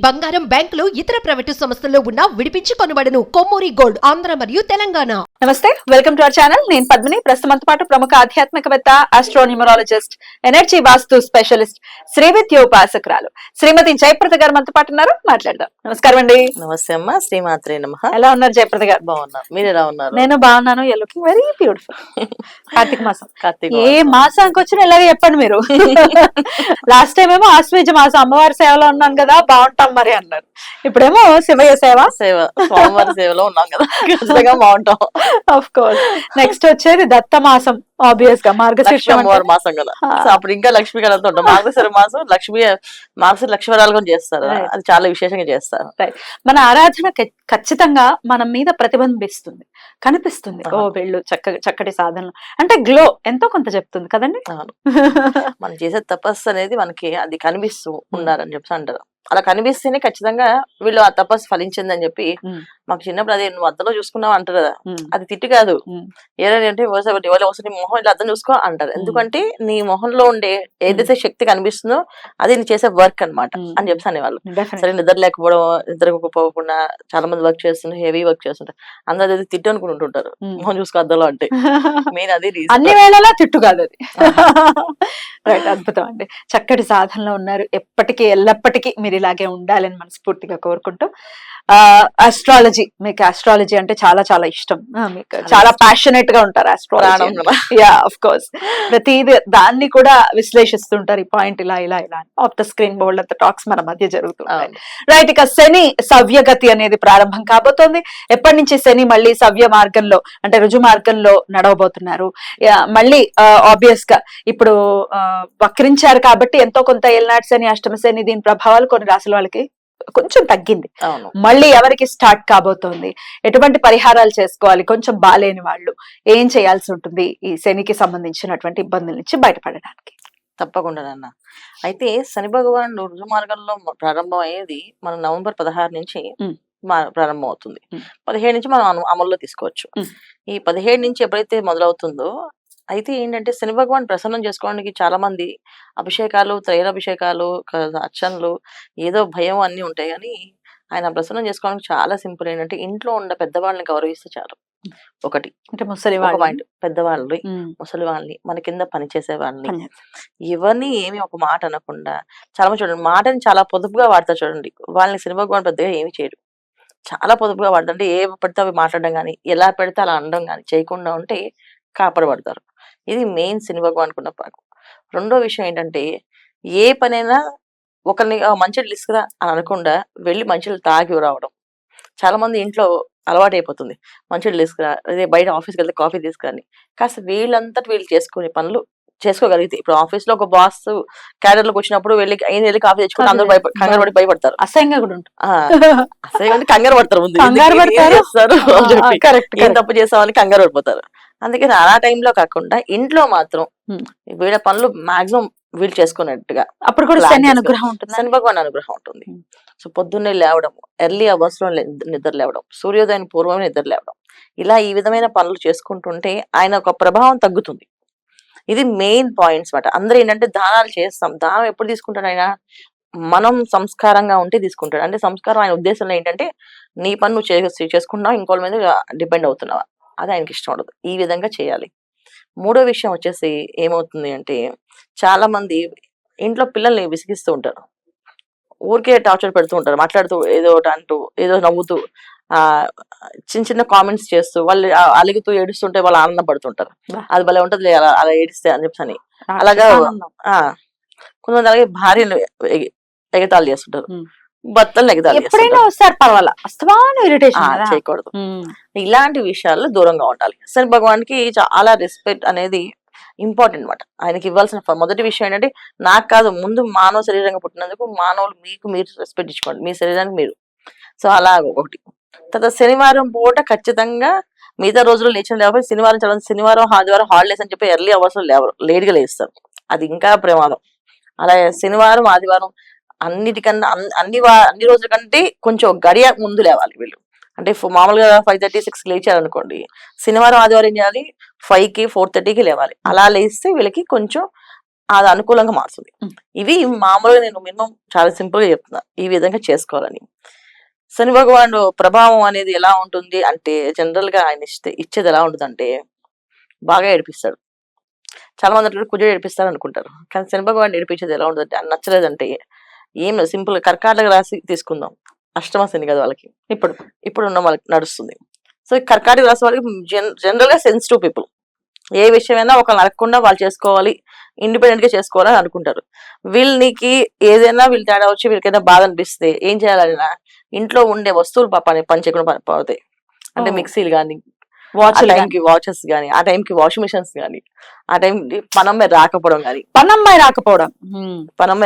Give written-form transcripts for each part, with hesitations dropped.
బంగారం, బ్యాంకులు, ఇతర ప్రైవేటు సంస్థల్లో ఉన్న విడిపించి కొనబడను. కొమ్మూరి గోల్డ్, ఆంధ్ర మరియు తెలంగాణ. నమస్తే, వెల్కమ్ టు అవర్ ఛానల్. నేను పద్మిని. ప్రస్తుతం పాటు ప్రముఖ ఆధ్యాత్మికవేత్త, ఆస్ట్రోన్యూమరాలజిస్ట్, ఎనర్జీ వాస్తు స్పెషలిస్ట్, శ్రీవిద్యోపాసకురాలు శ్రీమతి జయప్రద గారు మనతో పాటు ఉన్నారు. మాట్లాడదాం. నమస్కారం అండి. నమస్తే అమ్మా, శ్రీమాత్రే నమః. ఎలా ఉన్నారు జయప్రద గారు? బాగున్నారు, మీరు ఎలా ఉన్నారు? నేను బాగున్నాను. You looking very beautiful. Karthika మాసం, కార్తీక ఏ మాసానికి వచ్చిన ఇలాగే చెప్పండి మీరు. లాస్ట్ టైం ఏమో ఆశ్వేజ మాసం అమ్మవారి సేవలో ఉన్నాను కదా, బాగుంటాం మరి అన్నారు. ఇప్పుడేమో శివయ్య సేవ, స్వామివారి సేవలో ఉన్నాం కదా, ఖచ్చితంగా బాగుంటాం. Of course. నెక్స్ట్ వచ్చేది దత్త మాసం, ఆబ్వియస్ గా మార్గశిర్ష మాసం కదా, అప్పుడు ఇంకా లక్ష్మీ కళతో ఉంటాం. మార్గశిర మాసం మార్గశిర లక్ష్మీరాలు చేస్తారు, అది చాలా విశేషంగా చేస్తారు. మన ఆరాధన ఖచ్చితంగా మన మీద ప్రతిబింబిస్తుంది, కనిపిస్తుంది. ఓ వీళ్ళు చక్కటి సాధనలు అంటే గ్లో ఎంతో కొంత చెప్తుంది కదండి. మనం చేసే తపస్సు అనేది మనకి అది కనిపిస్తూ ఉన్నారని చెప్పి అంటారు. అలా కనిపిస్తేనే ఖచ్చితంగా వీళ్ళు ఆ తపస్సు ఫలించిందని చెప్పి మాకు చిన్నప్పుడు అదే నువ్వు అద్దంలో చూసుకున్నావు అంటారు కదా, అది తిట్టు కాదు. ఏదంటే ఒకసారి మొహం ఇలా అర్థం చూసుకో అంటారు. ఎందుకంటే నీ మొహంలో ఉండే ఏదైతే శక్తి కనిపిస్తుందో అది నీ చేసే వర్క్ అనమాట అని చెప్పి అనేవాళ్ళు. సరే నిద్ర లేకపోవడం, నిద్రపోకుండా చాలా మంది వర్క్ చేస్తుంటారు, హెవీ వర్క్ చేస్తుంటారు, అందరూ అది తిట్టు అనుకుంటుంటారు మొహం చూసుకో అద్దంలో అంటే. మెయిన్ అది అన్ని వేళలా తిట్టు కాదు అది. రైట్, అద్భుతం అండి. చక్కటి సాధనలో ఉన్నారు. ఎప్పటికీ ఎల్లప్పటికీ మీరు ఇలాగే ఉండాలని మనస్ఫూర్తిగా కోరుకుంటూ, ఆస్ట్రాలజీ, మీకు ఆస్ట్రాలజీ అంటే చాలా చాలా ఇష్టం, మీకు చాలా ప్యాషనెట్ గా ఉంటారు ఆస్ట్రాలజీ. Yeah, of course. ప్రతిది దాన్ని కూడా విశ్లేషిస్తుంటారు. ఈ పాయింట్ ఇలా ఇలా ఇలా ఆఫ్ ద స్క్రీన్ బోల్డ్ అంత టాక్స్ మన మధ్య జరుగుతుంటాయి. రైట్, ఇక శని సవ్యగతి అనేది ప్రారంభం కాబోతోంది. ఎప్పటి నుంచి శని మళ్ళీ సవ్య మార్గంలో అంటే రుజు మార్గంలో నడవబోతున్నారు. మళ్ళీ ఆబ్వియస్ గా ఇప్పుడు వక్రించారు కాబట్టి ఎంతో కొంత ఏలినాటి శని, అష్టమ శని, దీని ప్రభావాలు కొన్ని రాశుల వాళ్ళకి కొంచెం తగ్గింది. మళ్ళీ ఎవరికి స్టార్ట్ కాబోతోంది, ఎటువంటి పరిహారాలు చేసుకోవాలి, కొంచెం బాలేని వాళ్ళు ఏం చేయాల్సి ఉంటుంది ఈ శనికి సంబంధించినటువంటి ఇబ్బందుల నుంచి బయటపడడానికి? తప్పకుండా నాన్న. అయితే శని భగవానుడు రుజు మార్గంలో ప్రారంభం అయ్యేది మన నవంబర్ 16 నుంచి ప్రారంభం అవుతుంది. 17 నుంచి మనం అమల్లో తీసుకోవచ్చు. ఈ 17 నుంచి ఎప్పుడైతే మొదలవుతుందో, అయితే ఏంటంటే శని భగవాన్ ప్రసన్నం చేసుకోవడానికి చాలా మంది అభిషేకాలు, త్రైలాభిషేకాలు, అర్చనలు, ఏదో భయం అన్ని ఉంటాయి. కానీ ఆయన ప్రసన్నం చేసుకోవడానికి చాలా సింపుల్. ఏంటంటే ఇంట్లో ఉన్న పెద్దవాళ్ళని గౌరవిస్తే చాలు. ఒకటి అంటే ముసలి పాయింట్, పెద్దవాళ్ళని, ముసలి వాళ్ళని, మన కింద పనిచేసే వాళ్ళని, ఎవరిని ఏమి ఒక మాట అనకుండా, చాలా మంది చూడండి మాటని చాలా పొదుపుగా వాడతారు. చూడండి వాళ్ళని శని భగవాన్ పెద్దగా ఏమి చేయడు, చాలా పొదుపుగా వాడతారు. అంటే ఏ పడితే అవి మాట్లాడడం కానీ, ఎలా పెడితే అలా అనడం కానీ చేయకుండా ఉంటే కాపాడబడతారు. ఇది మెయిన్ శని భగవాన్ ఉన్న పాకు. రెండో విషయం ఏంటంటే, ఏ పనైనా ఒకరిని మంచినీళ్ళు తీసుకురా అని అనకుండా వెళ్ళి మంచినీళ్ళు తాగి రావడం. చాలా మంది ఇంట్లో అలవాటు అయిపోతుంది, మంచినీళ్ళు తీసుకురా, అదే బయట ఆఫీస్కి వెళ్తే కాఫీ తీసుకురాని. కాస్త వీళ్ళంతటి వీళ్ళు చేసుకునే పనులు చేసుకోగలిగితే, ఇప్పుడు ఆఫీస్ లో ఒక బాస్ క్యాడర్ లోకి వచ్చినప్పుడు వెళ్ళి కాఫీ తెచ్చుకుంటే అందరూ కంగారు పడి భయపడతారు. అసహ్యంగా కూడా ఉంటుంది. అసహ్యంగా కంగారు పడతారు, ముందు ఏం తప్పు చేస్తామని కంగారు పడిపోతారు. అందుకని అలా టైంలో కాకుండా ఇంట్లో మాత్రం వీళ్ళ పనులు మాక్సిమం వీళ్ళు చేసుకున్నట్టుగా అప్పుడు కూడా శని అనుగ్రహం ఉంటుంది, శని భగవాన్ అనుగ్రహం ఉంటుంది. సో పొద్దున్నే లేవడం, ఎర్లీ అవర్స్ లో నిద్ర లేవడం, సూర్యోదయం పూర్వమే నిద్ర లేవడం, ఇలా ఈ విధమైన పనులు చేసుకుంటుంటే ఆయన ఒక ప్రభావం తగ్గుతుంది. ఇది మెయిన్ పాయింట్స్ మాట. అందరూ ఏంటంటే దానాలు చేస్తాం, దానం ఎప్పుడు తీసుకుంటాడు ఆయన, మనం సంస్కారంగా ఉంటే తీసుకుంటాడు. అంటే సంస్కారం ఆయన ఉద్దేశంలో ఏంటంటే, నీ పని నువ్వు చేసుకుంటున్నావు, ఇంకోళ్ళ మీద డిపెండ్ అవుతున్నావా, అది ఆయనకి ఇష్టం ఉండదు. ఈ విధంగా చేయాలి. మూడో విషయం వచ్చేసి ఏమవుతుంది అంటే, చాలా మంది ఇంట్లో పిల్లల్ని విసిగిస్తూ ఉంటారు, ఊరికే టార్చర్ పెడుతూ ఉంటారు, మాట్లాడుతూ ఏదో అంటూ ఏదో నవ్వుతూ చిన్న చిన్న కామెంట్స్ చేస్తూ, వాళ్ళు అలుగుతూ ఏడుస్తుంటే వాళ్ళు ఆనందపడుతుంటారు. అది భలే ఉంటది అలా ఏడిస్తే అని చెప్పని. అలాగా కొంతమంది అలాగే భార్యను ఎగతాళి చేస్తుంటారు, భర్తలు ఎగతాళి చేయకూడదు. ఇలాంటి విషయాల్లో దూరంగా ఉండాలి. శని భగవాన్కి చాలా రెస్పెక్ట్ అనేది ఇంపార్టెంట్ అనమాట. ఆయనకి ఇవ్వాల్సిన మొదటి విషయం ఏంటంటే, నాకు కాదు, ముందు మానవ శరీరంగా పుట్టినందుకు మానవులు మీరు రెస్పెక్ట్ ఇచ్చుకోండి, మీ శరీరానికి మీరు. సో అలా ఒకటి. తర్వాత శనివారం పూట ఖచ్చితంగా, మిగతా రోజులు లేచిన లేకపోతే శనివారం ఆదివారం హాలిడేస్ అని చెప్పి ఎర్లీ అవర్స్ లో లేట్గా లేస్తారు, అది ఇంకా ప్రమాదం. అలా శనివారం ఆదివారం అన్నిటికన్నా అన్ని రోజుల కంటే కొంచెం గడియ ముందు లేవాలి వీళ్ళు. అంటే మామూలుగా 5:30, 6 లేచారు అనుకోండి, శనివారం ఆదివారం ఏం చేయాలి, 5కి 4:30కి లేవాలి. అలా లేస్తే వీళ్ళకి కొంచెం అది అనుకూలంగా మారుతుంది. ఇవి మామూలుగా నేను మినిమం చాలా సింపుల్ గా చెప్తున్నా ఈ విధంగా చేసుకోవాలని. శని భగవానుడు ప్రభావం అనేది ఎలా ఉంటుంది అంటే జనరల్ గా ఆయన ఇచ్చేది ఎలా ఉంటుంది అంటే బాగా ఏడిపిస్తాడు. చాలా మంది అంటారు కుజుడు ఏడిపిస్తాడు అనుకుంటారు, కానీ శని భగవాన్ ఏడిపించేది ఎలా ఉంటుంది అంటే నచ్చలేదంటే ఏం లేదు, సింపుల్ కర్కాటక రాశి తీసుకుందాం, అష్టమ శని కదా వాళ్ళకి ఇప్పుడు ఉన్న వాళ్ళకి నడుస్తుంది. సో కర్కాటక రాశి వాళ్ళకి జనరల్ గా సెన్సిటివ్ పీపుల్, ఏ విషయమైనా ఒకళ్ళు అడగకుండా వాళ్ళు చేసుకోవాలి, ఇండిపెండెంట్ గా చేసుకోవాలని అనుకుంటారు. వీళ్ళకి ఏదైనా వీళ్ళు తేడా వచ్చి వీళ్ళకైనా బాధ అనిపిస్తే ఏం చేయాలన్నా ఇంట్లో ఉండే వస్తువులు పని చేయకుండా పోతాయి. అంటే మిక్సీలు కానీ, టైంకి వాచెస్ కానీ, ఆ టైంకి వాషింగ్ మిషన్స్ కానీ, ఆ టైం పనమ్మాయి రాకపోవడం కానీ, పనమ్మాయి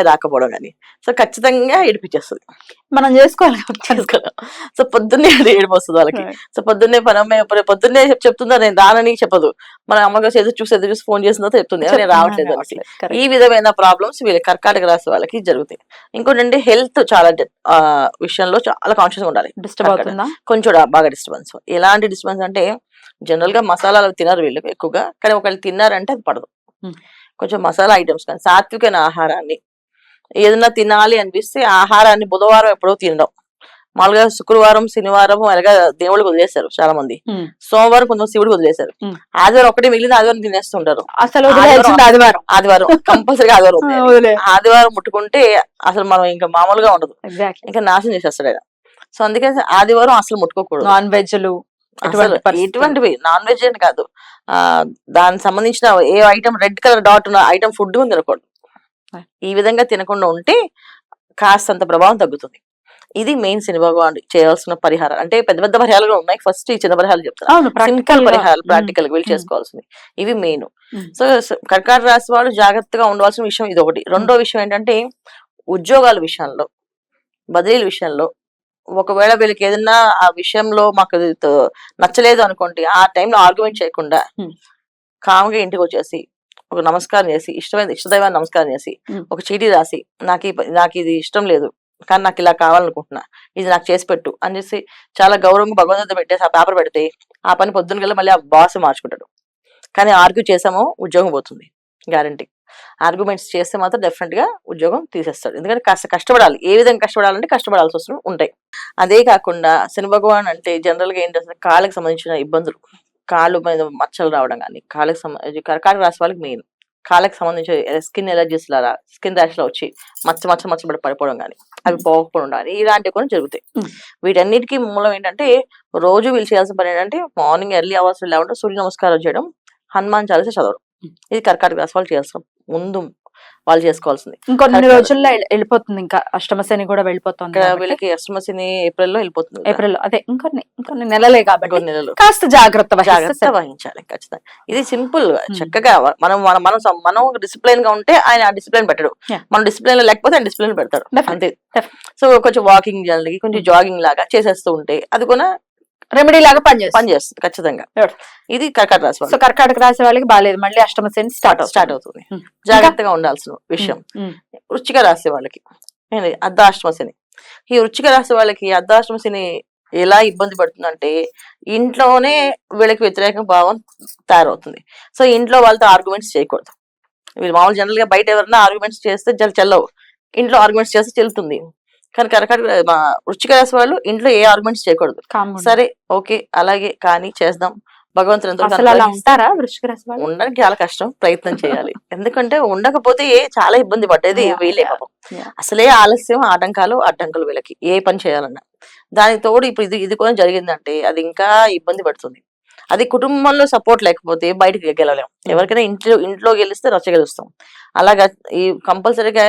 రాకపోవడం కానీ, సో ఖచ్చితంగా ఏడిపించేస్తుంది. మనం చేసుకోవాలి. సో పొద్దున్నే అది ఏడుపు వస్తుంది వాళ్ళకి. సో పొద్దున్నే పనమ్మాయి పొద్దున్నే చెప్తుందా నేను రానని చెప్పదు, మన అమ్మగారు ఎదురు చూసి ఫోన్ చేసిన తర్వాత చెప్తుంది నేను రావట్లేదు అనేసి. ఈ విధమైన ప్రాబ్లమ్స్ వీళ్ళ కర్కాటక రాశి వాళ్ళకి జరుగుతాయి. ఇంకోటి హెల్త్ చాలా విషయంలో చాలా కాన్షియస్ గా ఉండాలి. డిస్టర్బ్ అవుతుందా? కొంచెం బాగా డిస్టర్బెన్స్. ఎలాంటి డిస్టర్బెన్స్ అంటే జనరల్ గా మసాలాలు తినరు వీళ్ళు ఎక్కువగా, కానీ ఒకళ్ళు తిన్నారంటే అది పడదు. కొంచెం మసాలా ఐటమ్స్ కానీ సాత్వికమైన ఆహారాన్ని ఏదైనా తినాలి అనిపిస్తే ఆహారాన్ని బుధవారం ఎప్పుడో తినడం. మామూలుగా శుక్రవారం శనివారం అలాగా దేవుడికి వదిలేశారు చాలా మంది, సోమవారం కొంచెం శివుడికి వదిలేశారు, ఆదివారం ఒకటి మిగిలిన ఆదివారం తినేస్తుంటారు. అసలు ఆదివారం కంపల్సరీగా ఆదివారం ముట్టుకుంటే అసలు మనం ఇంకా మామూలుగా ఉండదు, ఇంకా నాశనం చేసేస్తాడు ఆయన. సో అందుకని ఆదివారం అసలు ముట్టుకోకూడదు. నాన్ వెజ్లు ఎటువంటివి నాన్ వెజ్ అని కాదు, దానికి సంబంధించిన ఏ ఐటమ్ రెడ్ కలర్ డాట్ ఉన్న ఐటమ్ ఫుడ్ తినకూడదు. ఈ విధంగా తినకుండా ఉంటే కాస్తంత ప్రభావం తగ్గుతుంది. ఇది మెయిన్ శని భగవాన్ చేయాల్సిన పరిహారం. అంటే పెద్ద పెద్ద పరిహారాలు ఉన్నాయి, ఫస్ట్ ఈ చిన్న పరిహారాలు చెప్తాను, సింపుల్ పరిహారాలు ప్రాక్టికల్ గా వీళ్ళు చేసుకోవాల్సింది ఇవి మెయిన్. సో కర్కాటక రాశి వాళ్ళు జాగ్రత్తగా ఉండవలసిన విషయం ఇది ఒకటి. రెండో విషయం ఏంటంటే ఉద్యోగాల విషయంలో, బదిలీల విషయంలో ఒకవేళ వీళ్ళకి ఏదైనా ఆ విషయంలో మాకు నచ్చలేదు అనుకోండి, ఆ టైంలో ఆర్గ్యుమెంట్ చేయకుండా కామ్గా ఇంటికి వచ్చేసి ఒక నమస్కారం చేసి ఇష్టదైవాన్ని నమస్కారం చేసి ఒక చీటీ రాసి నాకు ఇది ఇష్టం లేదు కానీ నాకు ఇలా కావాలనుకుంటున్నా, ఇది నాకు చేసి పెట్టు అని చేసి చాలా గౌరవంగా భగవంతుడితో పెట్టేసి ఆ పేపర్ పెడితే ఆ పని పొద్దున్న కల్లా మళ్ళీ ఆ బాస్ మార్చుకుంటాడు. కానీ ఆర్గ్యూ చేసామో ఉద్యోగం పోతుంది గ్యారంటీ. ఆర్గ్యుమెంట్స్ చేస్తే మాత్రం డెఫినెట్ గా ఉద్యోగం తీసేస్తాడు. ఎందుకంటే కాస్త కష్టపడాలి. ఏ విధంగా కష్టపడాలంటే కష్టపడాల్సి వస్తూ ఉంటాయి. అదే కాకుండా శని భగవాన్ అంటే జనరల్ గా ఏంటంటే కాళ్ళకి సంబంధించిన ఇబ్బందులు, కాళ్ళు మీద మచ్చలు రావడం కానీ, కాళ్ళకి సంబంధించి కర్కాటక రాశి వాళ్ళకి మెయిన్ కాళ్ళకి సంబంధించి స్కిన్ ఎలర్జీస్ లాగా స్కిన్ ర్యాష్ లో వచ్చి మచ్చ పడిపోవడం కానీ, అవి పోకపోవడం కానీ ఇలాంటివి కూడా జరుగుతాయి. వీటన్నిటికీ మూలం ఏంటంటే రోజు వీళ్ళు చేయాల్సిన పని ఏంటంటే మార్నింగ్ ఎర్లీ అవర్స్ లేకుండా సూర్య నమస్కారం చేయడం, హనుమాన్ చాలీసా చదవడం. ఇది కర్కాటక రాశి వాళ్ళు చేయాల్సిన ముందు వాళ్ళు చేసుకోవాల్సింది. ఇంకొన్ని రోజుల్లో వెళ్ళిపోతుంది, ఇంకా అష్టమ శని కూడా వెళ్ళిపోతుంది. వీళ్ళకి అష్టమ శని ఏప్రిల్ లో వెళ్ళిపోతుంది. ఏప్రిల్ అదే ఇంకొన్ని నెలలే కాబట్టి కొన్ని నెలలు కాస్త జాగ్రత్త వహించాలి ఖచ్చితంగా. ఇది సింపుల్ చక్కగా మనం డిసిప్లైన్ గా ఉంటే ఆయన ఆ డిసిప్లైన్ పెట్టడు, మనం డిసిప్లైన్ లో లేకపోతే ఆయన డిసిప్లైన్ పెడతాడు అంతే. సో కొంచెం వాకింగ్ చేయాలి, కొంచెం జాగింగ్ లాగా చేసేస్తూ ఉంటే అది కూడా రెమెడీ లాగా పనిచేస్తుంది ఖచ్చితంగా. ఇది కర్కాటక రాశి. సో కర్కాటక రాశి వాళ్ళకి బాగాలేదు, మళ్ళీ అష్టమ శని స్టార్ట్ అవుతుంది. జాగ్రత్తగా ఉండాల్సిన విషయం. వృశ్చిక రాశి వాళ్ళకి అర్ధాష్టమ శని. ఈ వృశ్చిక రాశి వాళ్ళకి అర్ధాష్టమ శని ఎలా ఇబ్బంది పడుతుందంటే ఇంట్లోనే వీళ్ళకి వ్యతిరేక భావం తయారవుతుంది. సో ఇంట్లో వాళ్ళతో ఆర్గ్యుమెంట్స్ చేయకూడదు. వీళ్ళు మామూలు జనరల్ గా బయట ఎవరైనా ఆర్గ్యుమెంట్స్ చేస్తే చెల్లవు, ఇంట్లో ఆర్గ్యుమెంట్స్ చేస్తే చెల్లుతుంది. కానీ కర్కాటక వృశ్చిక రాశి వాళ్ళు ఇంట్లో ఏ ఆర్గ్యుమెంట్స్ చేయకూడదు. సరే ఓకే అలాగే కానీ చేద్దాం, భగవంతుడు ఉండడానికి చాలా కష్టం, ప్రయత్నం చేయాలి. ఎందుకంటే ఉండకపోతే చాలా ఇబ్బంది పడ్డేది వీళ్ళే పాపం. అసలే ఆలస్యం, అడ్డంకులు వీళ్ళకి ఏ పని చేయాలన్నా. దానికి తోడు ఇప్పుడు ఇది కూడా జరిగిందంటే అది ఇంకా ఇబ్బంది పడుతుంది. అది కుటుంబంలో సపోర్ట్ లేకపోతే బయటకు గెలవలేం. ఎవరికైనా ఇంట్లో గెలిస్తే రచ్చగెలుస్తాం. అలాగా ఈ కంపల్సరీగా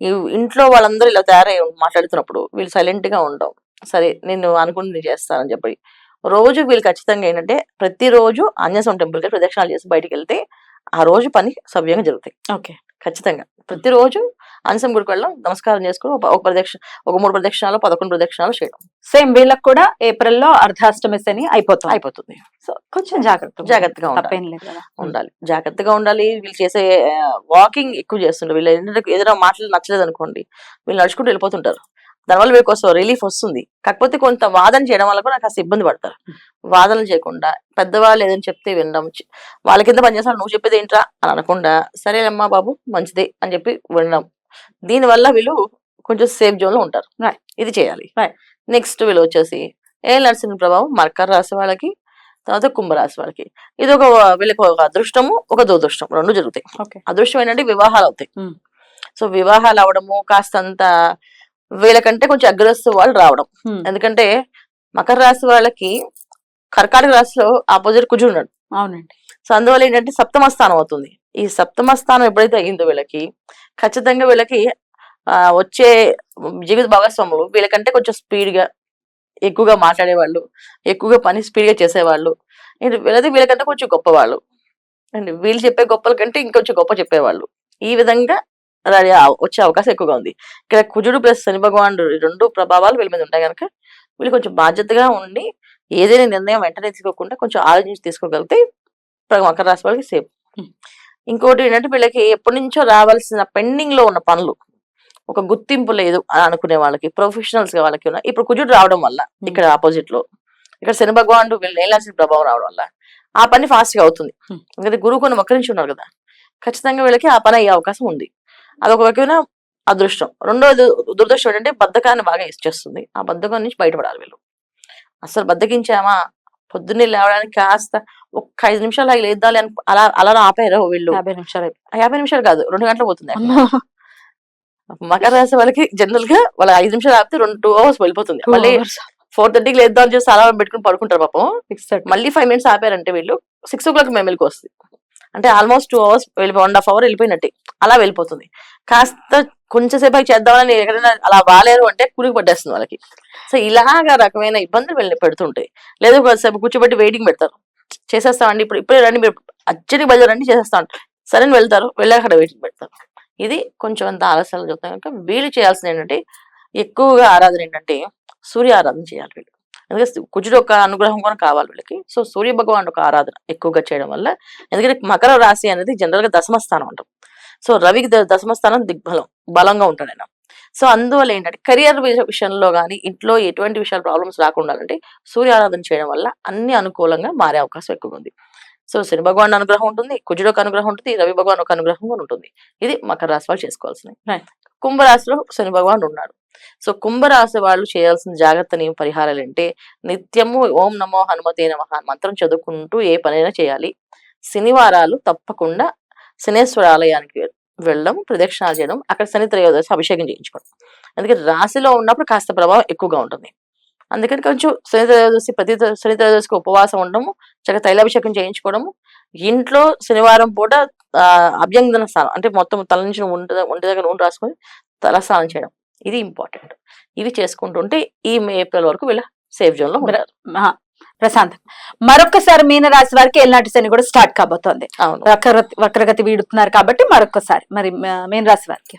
ఈ ఇంట్లో వాళ్ళందరూ ఇలా తయారై మాట్లాడుతున్నప్పుడు వీళ్ళు సైలెంట్ గా ఉండవు. సరే నేను అనుకుంటుంది చేస్తానని చెప్పి రోజు వీళ్ళు ఖచ్చితంగా ఏంటంటే ప్రతిరోజు ఆంజనేయ టెంపుల్ కి ప్రదక్షిణాలు చేసి బయటకు వెళ్తే ఆ రోజు పని సవ్యంగా జరుగుతాయి. ఓకే ఖచ్చితంగా ప్రతిరోజు ఆంజనేయ గుడికి వెళ్ళడం, నమస్కారం చేసుకుని ఒక 3 ప్రదక్షిణాలు 11 ప్రదక్షిణాలు చేయడం. సేమ్ వీళ్ళకి కూడా ఏప్రిల్లో అర్ధాష్టమి శని అయిపోతుంది. సో కొంచెం జాగ్రత్తగా ఉండాలి. జాగ్రత్తగా ఉండాలి. వీళ్ళు చేసే వాకింగ్ ఎక్కువ చేస్తుంటారు. వీళ్ళు ఏంటంటే ఏదైనా మాటలు నచ్చలేదు అనుకోండి, వీళ్ళు నడుచుకుంటూ వెళ్ళిపోతుంటారు. దానివల్ల వీళ్ళకి కోసం రిలీఫ్ వస్తుంది. కాకపోతే కొంత వాదన చేయడం వల్ల కూడా నాకు కాస్త ఇబ్బంది పడతారు. వాదనలు చేయకుండా పెద్దవాళ్ళు ఏదైనా చెప్తే వినడం, వాళ్ళ కింద పనిచేస్తారు నువ్వు చెప్పేది ఏంట్రా అని అనకుండా సరేనమ్మా బాబు మంచిదే అని చెప్పి వినడం. దీనివల్ల వీళ్ళు కొంచెం సేఫ్ జోన్ లో ఉంటారు. ఇది చేయాలి. నెక్స్ట్ వీళ్ళు వచ్చేసి నరసింహ ప్రభావం మకర రాశి వాళ్ళకి, తర్వాత కుంభరాశి వాళ్ళకి. ఇది వీళ్ళకి ఒక అదృష్టము, ఒక దురదృష్టం రెండు జరుగుతాయి. అదృష్టం ఏంటంటే వివాహాలు అవుతాయి. సో వివాహాలు అవడము కాస్తంత వీళ్ళకంటే కొంచెం అగ్రెసివ్ వాళ్ళు రావడం. ఎందుకంటే మకర రాశి వాళ్ళకి కర్కాటక రాశిలో ఆపోజిట్ కుజుడు ఉన్నాడు. అవునండి. సో అందువల్ల ఏంటంటే సప్తమ స్థానం అవుతుంది. ఈ సప్తమ స్థానం ఎప్పుడైతే అయ్యిందో వీళ్ళకి ఖచ్చితంగా వీళ్ళకి వచ్చే జీవిత భాగస్వాములు వీళ్ళకంటే కొంచెం స్పీడ్ గా ఎక్కువగా మాట్లాడేవాళ్ళు, ఎక్కువగా పని స్పీడ్ గా చేసేవాళ్ళు, వీళ్ళకంటే కొంచెం గొప్పవాళ్ళు అండ్ వీళ్ళు చెప్పే గొప్పల కంటే ఇంకొంచెం గొప్ప చెప్పేవాళ్ళు. ఈ విధంగా వచ్చే అవకాశం ఎక్కువగా ఉంది. ఇక్కడ కుజుడు ప్లస్ శని భగవానుడు రెండు ప్రభావాలు వీళ్ళ మీద ఉంటాయి కనుక వీళ్ళు కొంచెం బాధ్యతగా ఉండి ఏదైనా నిర్ణయం వెంటనే తీసుకోకుండా కొంచెం ఆలోచించి తీసుకోగలిగితే మకర రాశి వాళ్ళకి సేఫ్. ఇంకోటి ఏంటంటే వీళ్ళకి ఎప్పటి నుంచో రావాల్సిన పెండింగ్ లో ఉన్న పనులు, ఒక గుర్తింపు లేదు అని అనుకునే వాళ్ళకి, ప్రొఫెషనల్స్ గా వాళ్ళకి ఉన్న ఇప్పుడు కుజుడు రావడం వల్ల ఇక్కడ ఆపోజిట్ లో ఇక్కడ శని భగవానుడు వీళ్ళు నేలాల్సిన ప్రభావం రావడం వల్ల ఆ పని ఫాస్ట్ గా అవుతుంది. ఎందుకంటే గురువు కొన్ని వక్రించి ఉన్నారు కదా, ఖచ్చితంగా వీళ్ళకి ఆ పని అయ్యే అవకాశం ఉంది. అదొక రకమైన అదృష్టం. రెండోది దురదృష్టం ఏంటంటే బద్ధకాన్ని బాగా ఇచ్చేస్తుంది. ఆ బద్ధకం నుంచి బయటపడాలి వీళ్ళు. అసలు బద్దకించామా పొద్దున్నే లేవడానికి కాస్త ఒక్క 5 నిమిషాలు అవి లేద్దాలి అని అలా ఆపారు వీళ్ళు. 50 నిమిషాలు కాదు 2 గంటలు పోతుంది. మకర రాశి వాళ్ళకి జనరల్ గా వాళ్ళ 5 నిమిషాలు ఆపితే 2 hours వెళ్ళిపోతుంది. మళ్ళీ 4:30కి లేద్దాం అని చేసి అలారం పెట్టుకుని పడుకుంటారు పాపం. మళ్ళీ 5 minutes ఆపారంటే వీళ్ళు 6 o'clock మెమల్కి వస్తుంది. అంటే ఆల్మోస్ట్ 2 hours 1.5 hour వెళ్ళిపోయినట్టే అలా వెళ్ళిపోతుంది. కాస్త కొంచెంసేపు అవి చేద్దామని ఎక్కడైనా అలా బాగాలేరు అంటే కురికి పట్టేస్తుంది వాళ్ళకి. సో ఇలాగా రకమైన ఇబ్బందులు వెళ్ళి పెడుతుంటాయి. లేదా కొంతసేపు కూర్చోబెట్టి వెయిటింగ్ పెడతారు, చేసేస్తామండి ఇప్పుడే రండి మీరు అచ్చడి బజార్ రండి చేసేస్తాం సరే అని వెళ్తారు, వెళ్ళాక అక్కడ వెయిటింగ్ పెడతారు. ఇది కొంచెం అంత ఆలస్యాలు చెప్తాయి కనుక వీళ్ళు చేయాల్సింది ఏంటంటే ఎక్కువగా ఆరాధన ఏంటంటే సూర్య ఆరాధన చేయాలి వీళ్ళు. ఎందుకంటే కుజుడు ఒక అనుగ్రహం కూడా కావాలి వీళ్ళకి. సో సూర్య భగవాన్ ఒక ఆరాధన ఎక్కువగా చేయడం వల్ల, ఎందుకంటే మకర రాశి అనేది జనరల్ గా దశమ స్థానం అంటాం. సో రవికి దశమ స్థానం బలంగా ఉంటాడు ఆయన. సో అందువల్ల ఏంటంటే కెరియర్ విషయంలో కానీ ఇంట్లో ఎటువంటి విషయాలు ప్రాబ్లమ్స్ రాకుండా అంటే సూర్య ఆరాధన చేయడం వల్ల అన్ని అనుకూలంగా మారే అవకాశం ఎక్కువ ఉంది. సో శని భగవాన్ అనుగ్రహం ఉంటుంది, కుజుడు ఒక అనుగ్రహం ఉంటుంది, రవి భగవాన్ ఒక అనుగ్రహం కూడా ఉంటుంది. ఇది మకర రాశి వాళ్ళు చేసుకోవాల్సినవి. కుంభరాశిలో శని భగవాన్ ఉన్నాడు. సో కుంభరాశి వాళ్ళు చేయాల్సిన జాగ్రత్తని పరిహారాలు అంటే నిత్యము ఓం నమో హనుమతే నమః మంత్రం చదువుకుంటూ ఏ పనైనా చేయాలి. శనివారాలు తప్పకుండా శనేశ్వర ఆలయానికి వెళ్ళడం, ప్రదక్షిణాలు చేయడం, అక్కడ శని త్రయోదశి అభిషేకం చేయించుకోవడం. అందుకని రాశిలో ఉన్నప్పుడు కాస్త ప్రభావం ఎక్కువగా ఉంటుంది. అందుకని కొంచెం శని త్రయోదశి ప్రతి శని త్రయోదశికి ఉపవాసం ఉండడము, చక్కగా తైలాభిషేకం చేయించుకోవడము, ఇంట్లో శనివారం పూట అభ్యంగన స్నానం అంటే మొత్తం తల నుంచి ఒంటి దగ్గర నూనె రాసుకొని తలస్నానం చేయడం, ఇది ఇంపార్టెంట్. ఇవి చేసుకుంటుంటే ఈ ఏప్రిల్ వరకు వీళ్ళ సేఫ్ జోన్ లో ఉంటారు. ప్రశాంత్, మరొకసారి మీన రాశి వారికి ఏలినాటి శని కూడా స్టార్ట్ కాబోతోంది. వక్రగతి వీడుతున్నారు కాబట్టి మరొకసారి మరి మీన రాశి వారికి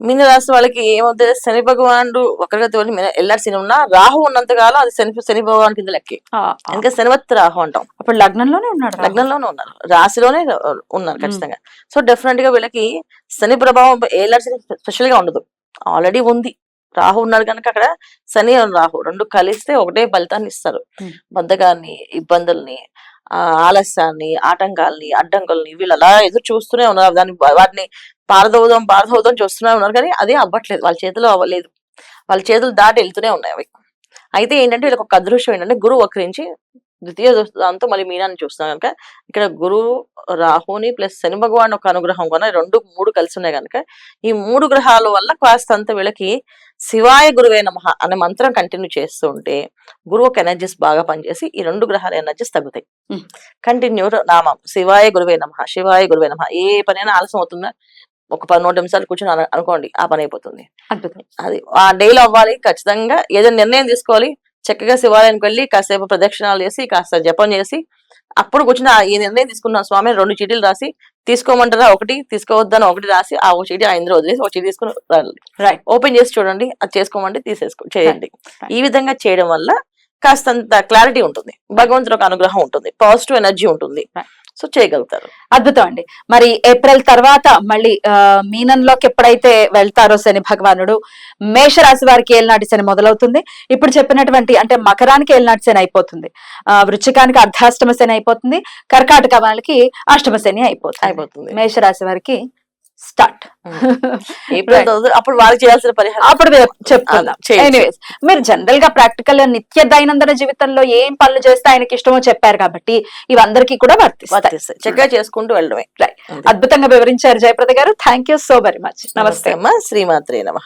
మీన రాశి వాళ్ళకి ఏమవుతుంది, శని భగవానుడు వక్రగతి వల్ల ఎల్లాటి శని ఉన్నా రాహు ఉన్నంత కాలం అది శని భగవాన్ కింద లెక్కే. ఇంకా శనివత్తి రాహు అంటాం. అప్పుడు లగ్నంలోనే ఉన్నారు, రాశిలోనే ఉన్నారు ఖచ్చితంగా. సో డెఫినెట్ గా వీళ్ళకి శని ప్రభావం ఎల్లాటి శని స్పెషల్ గా ఉండదు, ఆల్రెడీ ఉంది. రాహు ఉన్నాడు కనుక అక్కడ శని రాహు రెండు కలిస్తే ఒకటే ఫలితాన్ని ఇస్తారు. బద్ధకాన్ని, ఇబ్బందుల్ని, ఆలస్యాన్ని, ఆటంకాలని, అడ్డంకుల్ని వీళ్ళు అలా ఎదురు చూస్తూనే ఉన్నారు. వాటిని పారదవుదాం చూస్తూనే ఉన్నారు కానీ అదే అవ్వట్లేదు, వాళ్ళ చేతిలో అవ్వలేదు, వాళ్ళ చేతులు దాటి వెళ్తూనే ఉన్నాయి అవి. అయితే ఏంటంటే వీళ్ళకి ఒక అదృష్టం ఏంటంటే గురువు వక్రించి ద్వితీయ దాంతో మళ్ళీ మీనాన్ని చూస్తున్నాం కనుక ఇక్కడ గురువు రాహుని ప్లస్ శని భగవాన్ ఒక అనుగ్రహం కన్నా 2-3 కలిసి ఉన్నాయి కనుక ఈ 3 గ్రహాల వల్ల కాస్తంత వీళ్ళకి శివాయ గురువే నమః అనే మంత్రం కంటిన్యూ చేస్తూ ఉంటే గురువు ఒక ఎనర్జీస్ బాగా పనిచేసి ఈ 2 గ్రహాల ఎనర్జీస్ తగ్గుతాయి. కంటిన్యూ నామం శివాయ గురువే నమః, శివాయ గురువే నమః. ఏ పనైనా ఆలస్యం అవుతుందా, ఒక 10 నిమిషాలు కూర్చొని అనుకోండి ఆ పని అయిపోతుంది. అది ఆ డైలీ అవ్వాలి. ఖచ్చితంగా ఏదైనా నిర్ణయం తీసుకోవాలి, చక్కగా శివాలయానికి వెళ్ళి కాసేపు ప్రదక్షిణాలు చేసి కాస్త జపం చేసి అప్పుడు కూర్చుని ఈ నిర్ణయం తీసుకున్న స్వామి 2 చీటీలు రాసి తీసుకోమంటారా, ఒకటి తీసుకోవద్దని ఒకటి రాసి ఆ ఒక చీటీ ఇందులో వదిలేసి ఒక చీటీ తీసుకుని రైట్ ఓపెన్ చేసి చూడండి, అది చేసుకోమంటే చేయండి. ఈ విధంగా చేయడం వల్ల కాస్తంత క్లారిటీ ఉంటుంది, భగవంతుడు ఒక అనుగ్రహం ఉంటుంది, పాజిటివ్ ఎనర్జీ ఉంటుంది. సో చేయగలుగుతారు. అద్భుతం అండి. మరి ఏప్రిల్ తర్వాత మళ్ళీ మీనంలోకి ఎప్పుడైతే వెళ్తారో శని భగవానుడు, మేషరాశి వారికి ఏలినాటి శని మొదలవుతుంది. ఇప్పుడు చెప్పినటువంటి అంటే మకరానికి ఏలినాటి శని అయిపోతుంది, వృశ్చికానికి అర్ధాష్టమ శని అయిపోతుంది, కర్కాటక వాళ్ళకి అష్టమ శని అయిపోతుంది, మేషరాశి వారికి స్టార్ట్. ఏప్రిల్ అప్పుడు వాళ్ళకి చేయాల్సిన పరిహారం అప్పుడు చెప్పుకుందాం. ఎనీవేస్, మీరు జనరల్ గా ప్రాక్టికల్ నిత్య దైనందిన జీవితంలో ఏం పనులు చేస్తే ఆయనకి ఇష్టమో చెప్పారు కాబట్టి ఇవి అందరికీ కూడా వర్తిస్తాయి. చక్కగా చేసుకుంటూ వెళ్ళడమే. అద్భుతంగా వివరించారు జయప్రద గారు. Thank you so very much. నమస్తే అమ్మా. శ్రీమాత్రే నమః.